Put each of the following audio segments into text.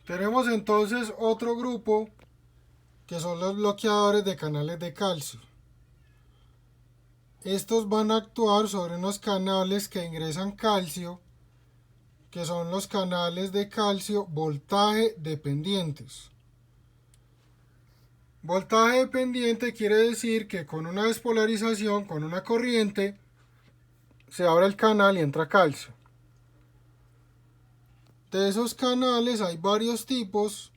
Tenemos entonces otro grupo que son los bloqueadores de canales de calcio. Estos van a actuar sobre unos canales que ingresan calcio, que son los canales de calcio voltaje dependientes. Voltaje dependiente quiere decir que con una despolarización, con una corriente, se abre el canal y entra calcio. De esos canales hay varios tipos.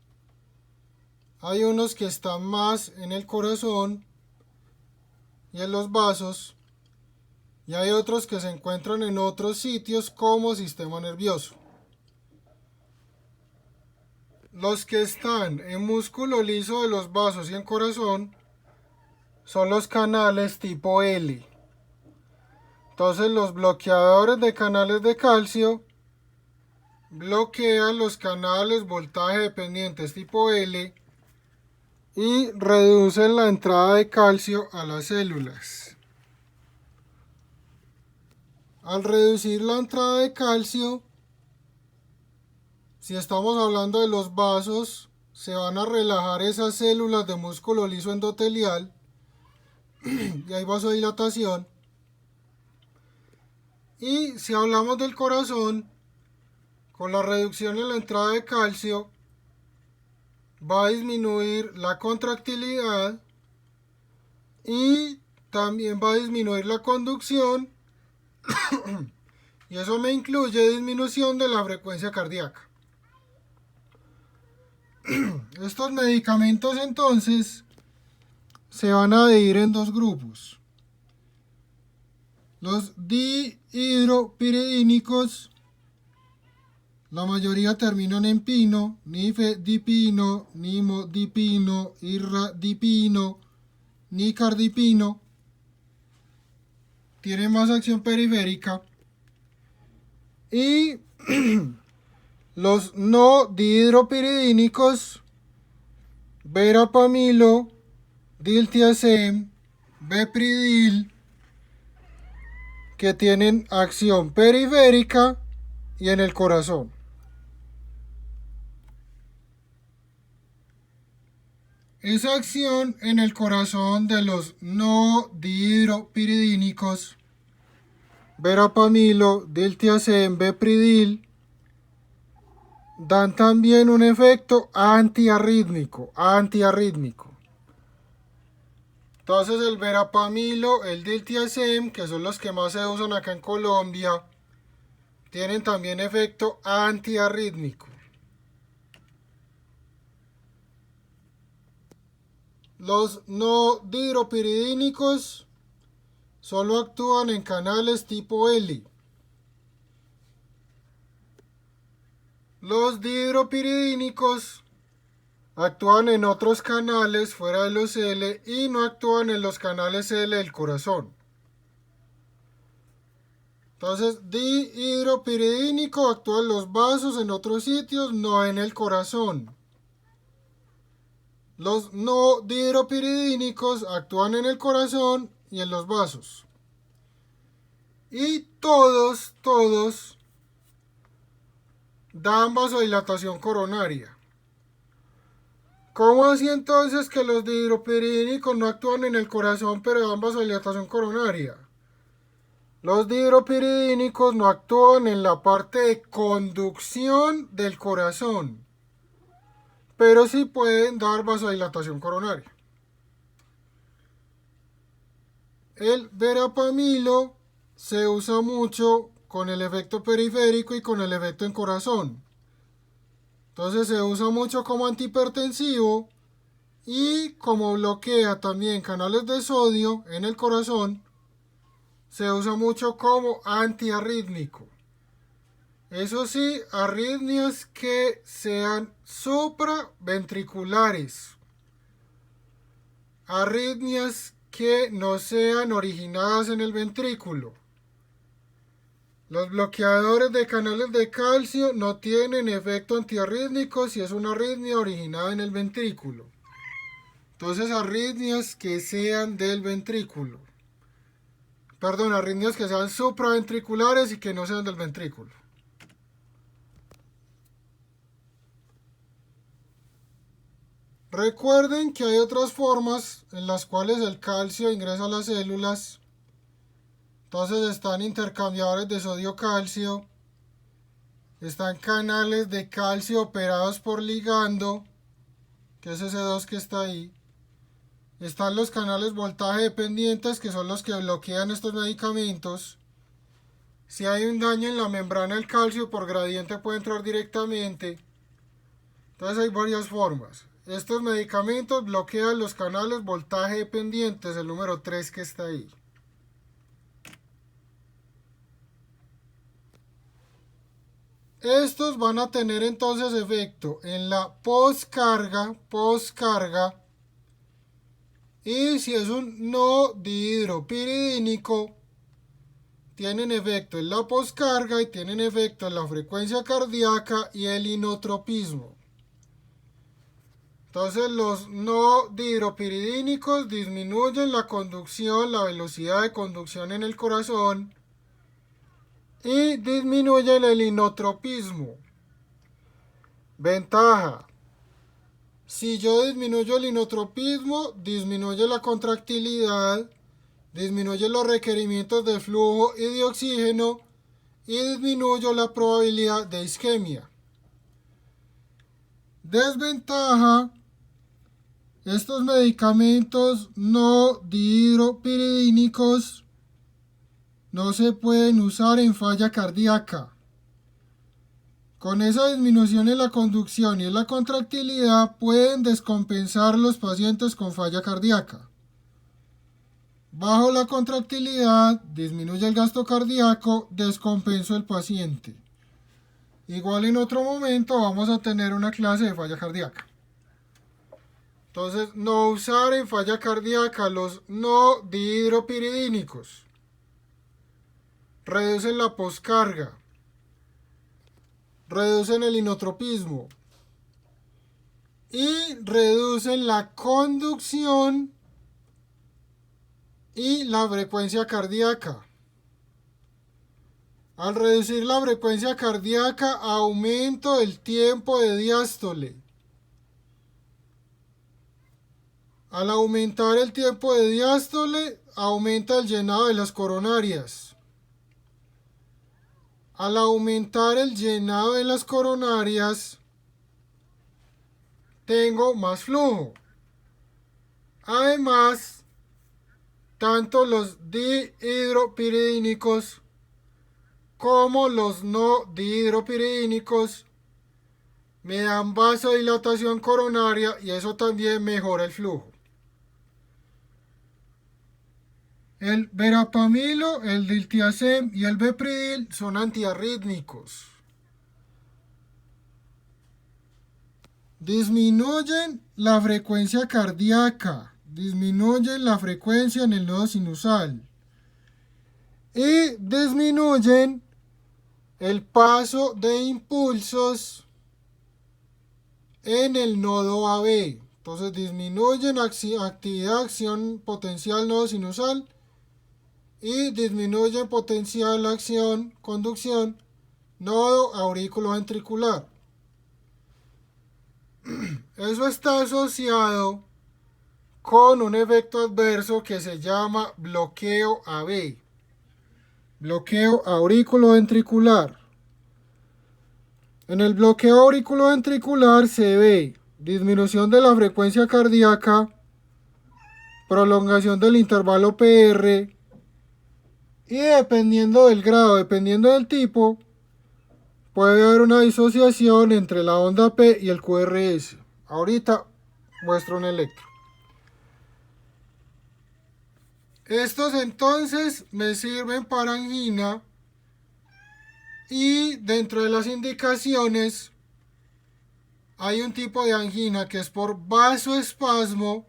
Hay unos que están más en el corazón y en los vasos, y hay otros que se encuentran en otros sitios como sistema nervioso. Los que están en músculo liso de los vasos y en corazón son los canales tipo L. Entonces los bloqueadores de canales de calcio bloquean los canales voltaje dependientes tipo L y reducen la entrada de calcio a las células. Al reducir la entrada de calcio, si estamos hablando de los vasos, se van a relajar esas células de músculo liso endotelial y hay vasodilatación. Y si hablamos del corazón, con la reducción en la entrada de calcio, va a disminuir la contractilidad y también va a disminuir la conducción y eso me incluye disminución de la frecuencia cardíaca. Estos medicamentos entonces se van a dividir en dos grupos. Los dihidropiridínicos, la mayoría terminan en pino, nifedipino, nimodipino, irradipino, nicardipino. Tienen más acción periférica. Y los no dihidropiridínicos, verapamilo, diltiazem, bepridil, que tienen acción periférica y en el corazón. Esa acción en el corazón de los no dihidropiridínicos, verapamilo, diltiazem, bepridil, dan también un efecto antiarrítmico. Entonces el verapamilo, el diltiazem, que son los que más se usan acá en Colombia, tienen también efecto antiarrítmico. Los no dihidropiridínicos solo actúan en canales tipo L. Los dihidropiridínicos actúan en otros canales fuera de los L y no actúan en los canales L del corazón. Entonces, dihidropiridínico actúa en los vasos, en otros sitios, no en el corazón. Los no dihidropiridínicos actúan en el corazón y en los vasos. Y todos dan vasodilatación coronaria. ¿Cómo así entonces que los dihidropiridínicos no actúan en el corazón pero dan vasodilatación coronaria? Los dihidropiridínicos no actúan en la parte de conducción del corazón, pero sí pueden dar vasodilatación coronaria. El verapamilo se usa mucho con el efecto periférico y con el efecto en corazón. Entonces se usa mucho como antihipertensivo y como bloquea también canales de sodio en el corazón, se usa mucho como antiarrítmico. Eso sí, arritmias que sean supraventriculares. Arritmias que no sean originadas en el ventrículo. Los bloqueadores de canales de calcio no tienen efecto antiarrítmico si es una arritmia originada en el ventrículo. Entonces, arritmias que sean del ventrículo. Perdón, arritmias que sean supraventriculares y que no sean del ventrículo. Recuerden que hay otras formas en las cuales el calcio ingresa a las células. Entonces están intercambiadores de sodio-calcio. Están canales de calcio operados por ligando, que es ese 2 que está ahí. Están los canales voltaje dependientes, que son los que bloquean estos medicamentos. Si hay un daño en la membrana del calcio por gradiente puede entrar directamente. Entonces hay varias formas. Estos medicamentos bloquean los canales voltaje dependientes, el número 3 que está ahí. Estos van a tener entonces efecto en la poscarga, y si es un no dihidropiridínico, tienen efecto en la poscarga y tienen efecto en la frecuencia cardíaca y el inotropismo. Entonces los no dihidropiridínicos disminuyen la conducción, la velocidad de conducción en el corazón y disminuyen el inotropismo. Ventaja: si yo disminuyo el inotropismo, disminuye la contractilidad, disminuye los requerimientos de flujo y de oxígeno y disminuyo la probabilidad de isquemia. Desventaja: estos medicamentos no dihidropiridínicos no se pueden usar en falla cardíaca. Con esa disminución en la conducción y en la contractilidad pueden descompensar los pacientes con falla cardíaca. Bajo la contractilidad disminuye el gasto cardíaco, descompenso el paciente. Igual en otro momento vamos a tener una clase de falla cardíaca. Entonces, no usar en falla cardíaca los no dihidropiridínicos. Reducen la poscarga. Reducen el inotropismo. Y reducen la conducción y la frecuencia cardíaca. Al reducir la frecuencia cardíaca, aumento el tiempo de diástole. Al aumentar el tiempo de diástole, aumenta el llenado de las coronarias. Al aumentar el llenado de las coronarias, tengo más flujo. Además, tanto los dihidropiridínicos como los no dihidropiridínicos me dan vasodilatación coronaria y eso también mejora el flujo. El verapamilo, el diltiazem y el bepridil son antiarrítmicos. Disminuyen la frecuencia cardíaca, disminuyen la frecuencia en el nodo sinusal y disminuyen el paso de impulsos en el nodo AB. Entonces disminuyen actividad, acción potencial nodo sinusal y disminuyen potencial, acción, conducción, nodo auriculoventricular. Eso está asociado con un efecto adverso que se llama bloqueo AB, bloqueo auriculoventricular. En el bloqueo auriculoventricular se ve disminución de la frecuencia cardíaca, prolongación del intervalo PR y dependiendo del grado, dependiendo del tipo, puede haber una disociación entre la onda P y el QRS. Ahorita muestro un electro. Estos entonces me sirven para angina y dentro de las indicaciones hay un tipo de angina que es por vasoespasmo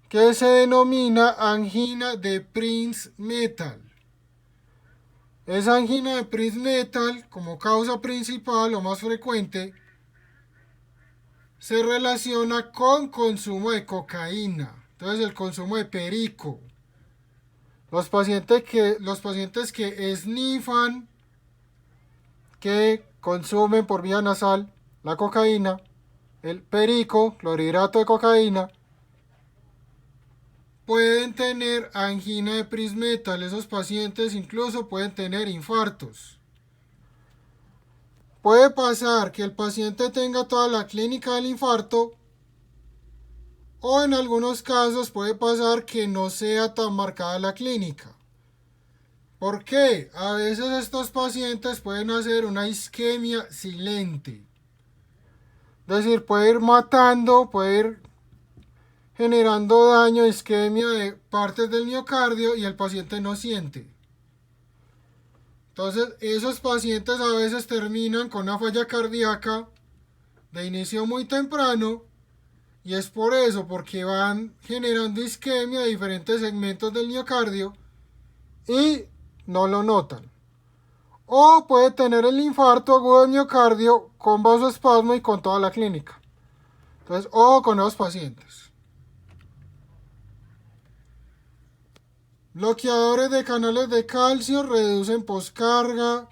que se denomina angina de Prinzmetal. Esa angina de Prinzmetal, como causa principal o más frecuente, se relaciona con consumo de cocaína. Entonces el consumo de perico. Los pacientes que snifan, que consumen por vía nasal la cocaína, el perico, clorhidrato de cocaína, pueden tener angina de Prinzmetal. Esos pacientes incluso pueden tener infartos. Puede pasar que el paciente tenga toda la clínica del infarto, o en algunos casos puede pasar que no sea tan marcada la clínica. ¿Por qué? A veces estos pacientes pueden hacer una isquemia silente. Es decir, puede ir matando, puede ir generando daño, isquemia de partes del miocardio y el paciente no siente. Entonces, esos pacientes a veces terminan con una falla cardíaca de inicio muy temprano, y es por eso, porque van generando isquemia de diferentes segmentos del miocardio y no lo notan. O puede tener el infarto agudo del miocardio con vasoespasmo y con toda la clínica. Entonces, ojo con esos pacientes. Bloqueadores de canales de calcio reducen poscarga,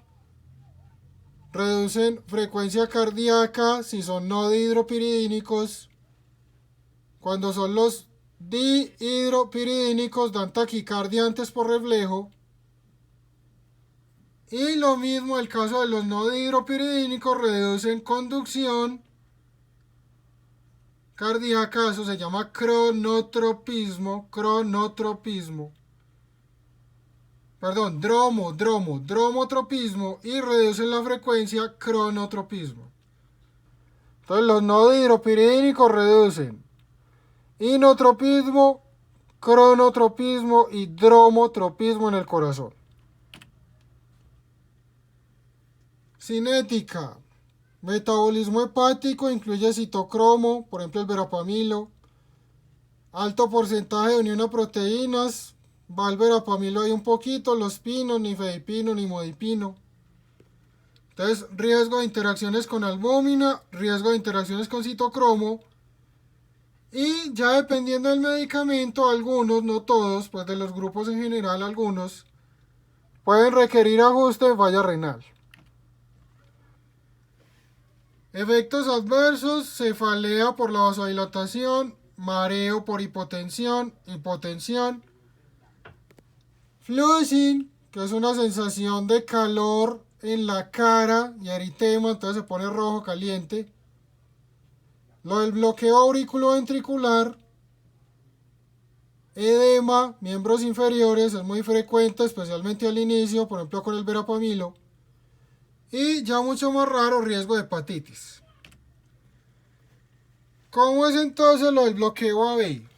reducen frecuencia cardíaca si son no dihidropiridínicos. Cuando son los dihidropiridínicos dan taquicardia antes por reflejo. Y lo mismo el caso de los no dihidropiridínicos, reducen conducción cardíaca, eso se llama cronotropismo, dromotropismo, y reducen la frecuencia cronotropismo. Entonces los no dihidropiridínicos reducen inotropismo, cronotropismo y dromotropismo en el corazón. Cinética. Metabolismo hepático incluye citocromo, por ejemplo el verapamilo, alto porcentaje de unión a proteínas, va el verapamilo ahí un poquito, los pinos, nifedipino, nimodipino. Entonces, riesgo de interacciones con albúmina, riesgo de interacciones con citocromo, y ya dependiendo del medicamento, algunos, no todos, pues de los grupos en general, algunos pueden requerir ajuste de falla renal. Efectos adversos: cefalea por la vasodilatación, mareo por hipotensión, flushing, que es una sensación de calor en la cara y eritema, entonces se pone rojo caliente. Lo del bloqueo auriculoventricular, edema, miembros inferiores, es muy frecuente, especialmente al inicio, por ejemplo con el verapamilo. Y ya mucho más raro, riesgo de hepatitis. ¿Cómo es entonces lo del bloqueo AB?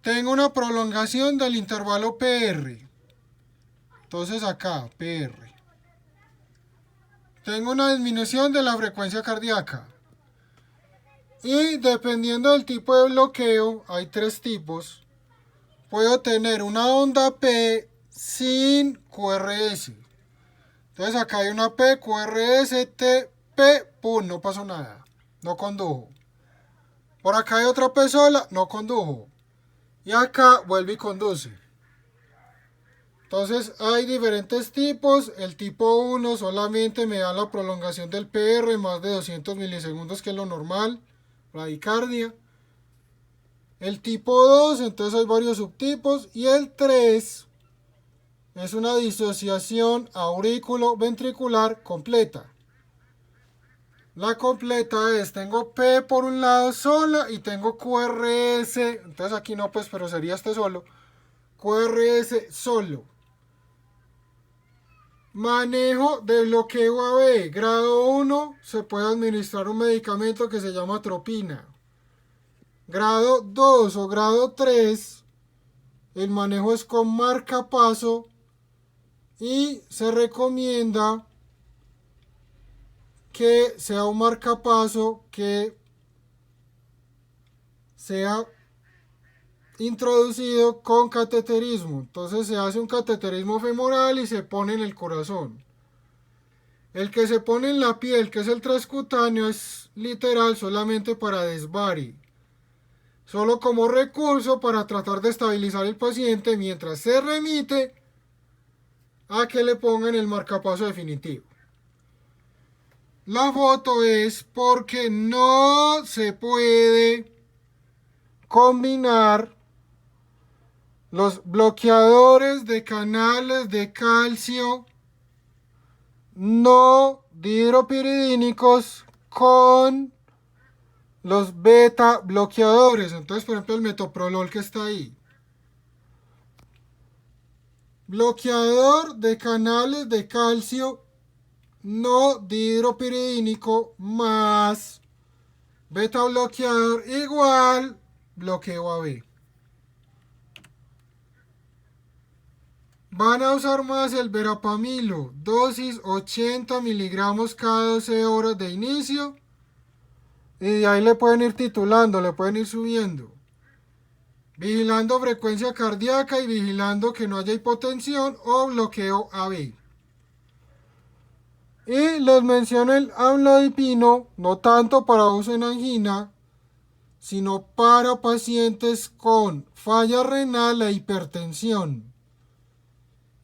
Tengo una prolongación del intervalo PR. Entonces acá, PR. Tengo una disminución de la frecuencia cardíaca. Y dependiendo del tipo de bloqueo, hay tres tipos. Puedo tener una onda P sin QRS. Entonces acá hay una P, QRS, T, P, pum, no pasó nada, no condujo. Por acá hay otra P sola, no condujo. Y acá vuelve y conduce. Entonces hay diferentes tipos. El tipo 1 solamente me da la prolongación del PR más de 200 milisegundos, que es lo normal, bradicardia. El tipo 2, entonces hay varios subtipos. Y el 3 es una disociación auriculoventricular completa. La completa es, tengo P por un lado sola y tengo QRS, entonces aquí no, pues, pero sería este solo. QRS solo. Manejo de bloqueo AB. Grado 1, se puede administrar un medicamento que se llama atropina. Grado 2 o grado 3, el manejo es con marcapaso y se recomienda que sea un marcapaso que sea introducido con cateterismo. Entonces se hace un cateterismo femoral y se pone en el corazón. El que se pone en la piel, que es el transcutáneo, es literal solamente para desvari. Solo como recurso para tratar de estabilizar el paciente mientras se remite a que le pongan el marcapaso definitivo. la foto es porque no se puede combinar los bloqueadores de canales de calcio no dihidropiridínicos con los beta bloqueadores. Entonces, por ejemplo, el metoprolol que está ahí. Bloqueador de canales de calcio no dihidropiridínico más beta bloqueador igual bloqueo AB. Van a usar más el verapamilo, dosis 80 miligramos cada 12 horas de inicio. Y de ahí le pueden ir titulando, le pueden ir subiendo. Vigilando frecuencia cardíaca y vigilando que no haya hipotensión o bloqueo AB. Y les menciono el amlodipino, no tanto para uso en angina, sino para pacientes con falla renal e hipertensión.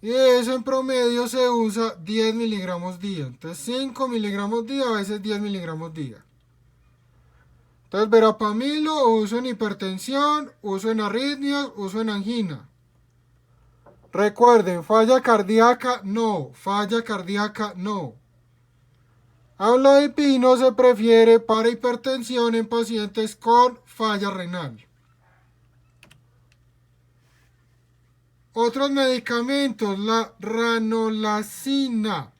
Y eso en promedio se usa 10 miligramos día. Entonces 5 miligramos día, a veces 10 miligramos día. Entonces verapamilo, uso en hipertensión, uso en arritmias, uso en angina. Recuerden, falla cardíaca no, falla cardíaca no. Amlodipino se prefiere para hipertensión en pacientes con falla renal. Otros medicamentos, la ranolacina.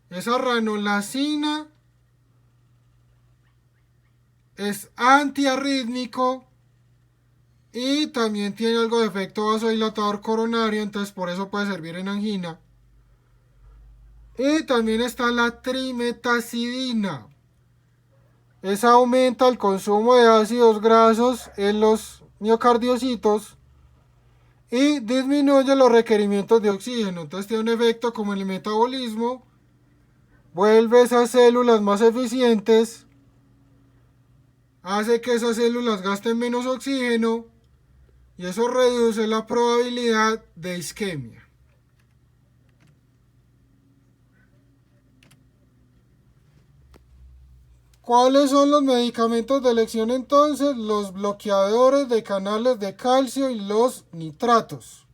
Esa ranolacina es antiarrítmico y también tiene algo de efecto vasodilatador coronario, entonces por eso puede servir en angina. Y también está la trimetacidina. Esa aumenta el consumo de ácidos grasos en los miocardiocitos y disminuye los requerimientos de oxígeno. Entonces tiene un efecto como en el metabolismo, vuelve esas células más eficientes, hace que esas células gasten menos oxígeno y eso reduce la probabilidad de isquemia. ¿Cuáles son los medicamentos de elección entonces? Los bloqueadores de canales de calcio y los nitratos.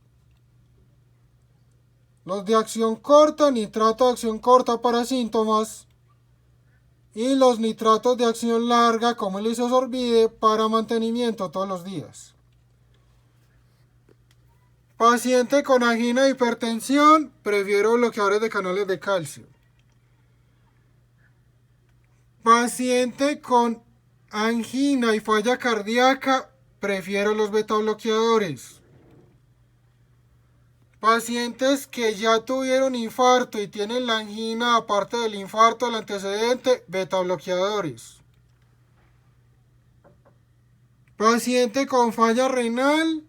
Los de acción corta, nitrato de acción corta para síntomas. Y los nitratos de acción larga, como el isosorbide, para mantenimiento todos los días. Paciente con angina e hipertensión, prefiero bloqueadores de canales de calcio. Paciente con angina y falla cardíaca, prefiero los beta bloqueadores. Pacientes que ya tuvieron infarto y tienen la angina aparte del infarto, el antecedente, beta bloqueadores. Paciente con falla renal,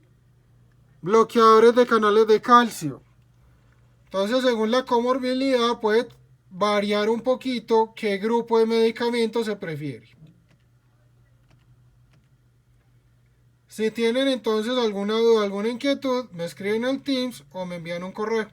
bloqueadores de canales de calcio. Entonces, según la comorbilidad, puede variar un poquito qué grupo de medicamentos se prefiere. Si tienen entonces alguna duda, alguna inquietud, me escriben al Teams o me envían un correo.